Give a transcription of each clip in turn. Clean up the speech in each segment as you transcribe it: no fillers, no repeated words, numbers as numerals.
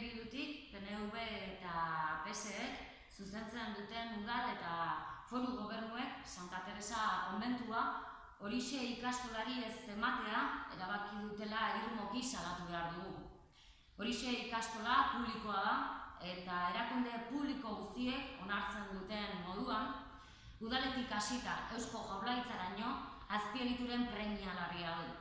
Bildutik, PNV eta PSek zuzentzen duten udal eta foru gobernuek Santa Teresa konbentua horixe ikastolari ez ematea erabaki dutela irmoki salatu behar dugu. Horixe ikastola publikoa da eta erakunde publiko guztiek onartzen duten moduan, udaletik hasita Eusko Jaurlaritzaraino azpiegituren premia larria du.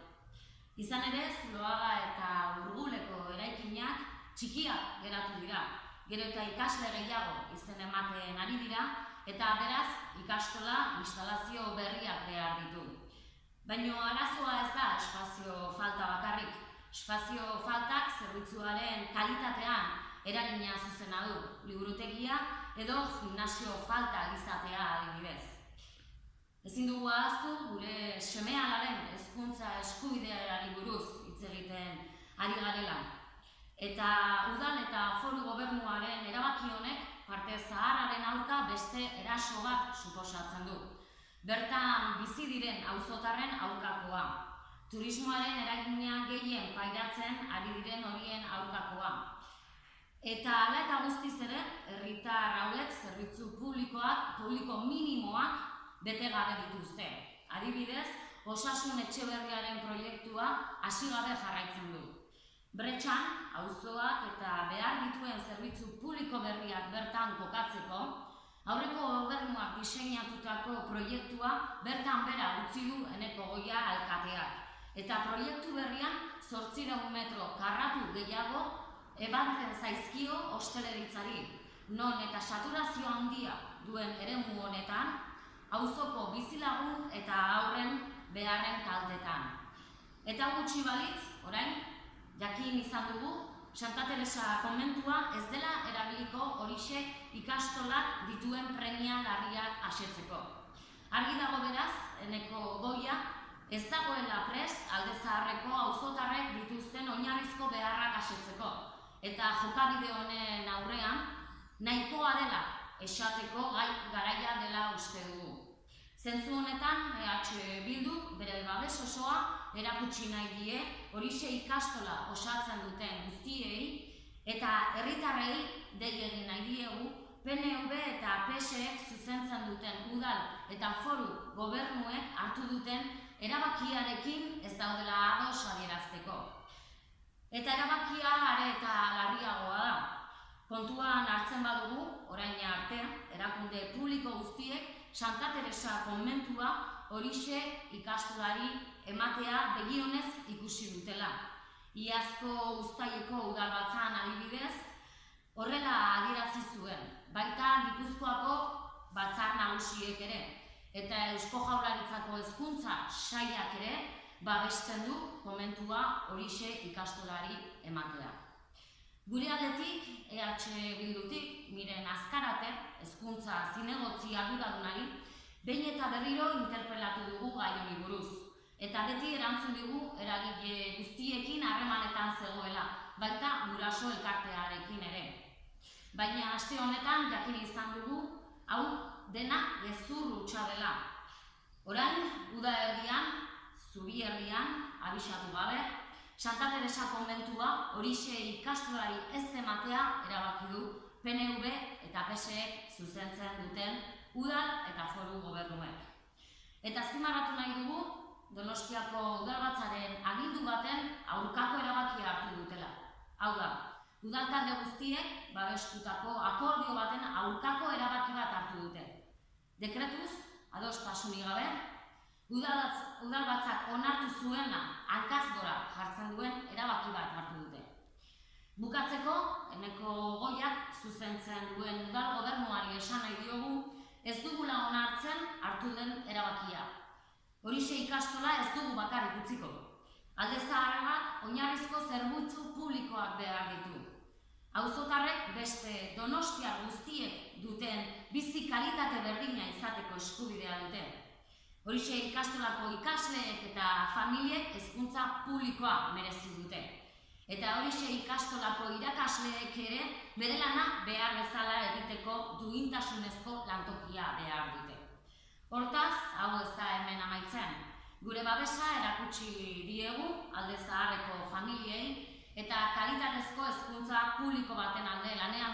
Izan ere, Zuloaga eta Urguleko eraikinak txikiak geratu dira, gero eta ikasle gehiago izen ematen ari dira, eta beraz ikastola instalazio berriak behar ditu. Baina arazoa ez da espazio falta bakarrik. Espazio faltak zerbitzuaren kalitatean eragina zuzena du, liburutegia edo gimnasio falta izatea adibidez. Ezin dugu ahaztu gure seme-alaren hezkuntza eskubideari buruz hitz egiten ari garela. Eta udal eta foru gobernuaren erabaki honek parte zaharraren aurka beste eraso bat suposatzen du. Bertan bizi diren auzotarren aurkakoa. Turismoaren eragina gehien pairatzen ari diren horien aurkakoa. Eta hala eta guztiz ere, herritar hauek zerbitzu publiko minimoak bete gabe dituzte. Adibidez, osasun etxeberriaren proiektua hasi gabe jarraitzen du. Bretxan, auzoak eta behar dituen zerbitzu publiko berriak bertan kokatzeko, aurreko gobernuak diseinatutako proiektua bertan bera utzi du Eneko Goia alkateak. Eta proiektu berrian 800 metro karratu gehiago ebantzen zaizkio osteleritzari, non eta saturazio handia duen eremu honetan, auzoko bizilagun eta haurren beharren kaltetan. Eta gutxi balitz, orain, jakin izan dugu, Santa Teresa konbentua ez dela erabiliko horixe ikastolak dituen premia larriak asetzeko. Argi dago beraz, Eneko Goia ez dagoela prest Alde Zaharreko auzotarrek dituzten oinarrizko beharrak asetzeko. Eta jokabide honen aurrean, nahikoa dela esateko garaia dela uste dugu. Zentzu honetan, Bilduk bere babes osoa erakutsi nahi die horixe ikastola osatzen duten guztiei eta herritarrei dei egin nahi diegu PNV eta PSek zuzentzen duten udal eta foru gobernuek hartu duten erabakiarekin ez daudela ados adierazteko. Eta erabakia are eta larriagoa da. Kontuan hartzen badugu, orain arte, erakunde publiko guztiek Santa Teresa konbentua horixe ikastolari ematea begionez ikusi dutela. Iazko uztaileko udalbatzan adibidez, horrela adierazi zuen, baita Gipuzkoako batzar nagusiek ere, eta Eusko Jaurlaritzako hezkuntza sailak ere babesten du konbentua horixe ikastolari ematea. Gure aldetik, Bildutik, Miren Azkarate, hezkuntza zinegotzi arduradunari, behin eta berriro interpelatu dugu gai honi buruz. Eta beti erantzun digu eragile guztiekin harremanetan zegoela, baita guraso elkartearekin ere. Baina aste honetan jakin izan dugu, hau dena gezur hutsa dela. Orain, uda erdian, zubi erdian, abisatu gabe, Santa Teresa konbentua horixe ikastolari ez ematea erabaki du PNV eta PSek zuzentzen duten udal eta foru gobernuek. Eta azpimarratu nahi dugu, Donostiako udalbatzaren agindu baten aurkako erabakia hartu dutela. Hau da, udal talde guztiek babestutako akordio baten aurkako erabaki bat hartu dute. Dekretuz, adostasunik gabe, udalbatzak onartu zuena hankaz gora jartzen duen erabaki bat hartu dute. Bukatzeko, Eneko Goiak zuzentzen duen udal gobernuari esan nahi diogu, ez dugula onartzen hartu den erabakia. Horixe ikastola ez dugu bakarrik utziko. Alde Zaharrak oinarrizko zerbitzu publikoak behar ditu. Auzotarrek beste Donostia guztiek duten bizi kalitate berdina izateko eskubidea dute. Horixe ikastolako ikasleek eta familiek hezkuntza publikoa merezi dute. Eta horixe ikastolako irakasleek ere bere lana behar bezala egiteko duintasunezko lantokia behar dute. Hortaz, hau ez da hemen amaitzen. Gure babesa erakutsi diegu Alde Zaharreko familiei eta kalitatezko hezkuntza publiko baten alde lanean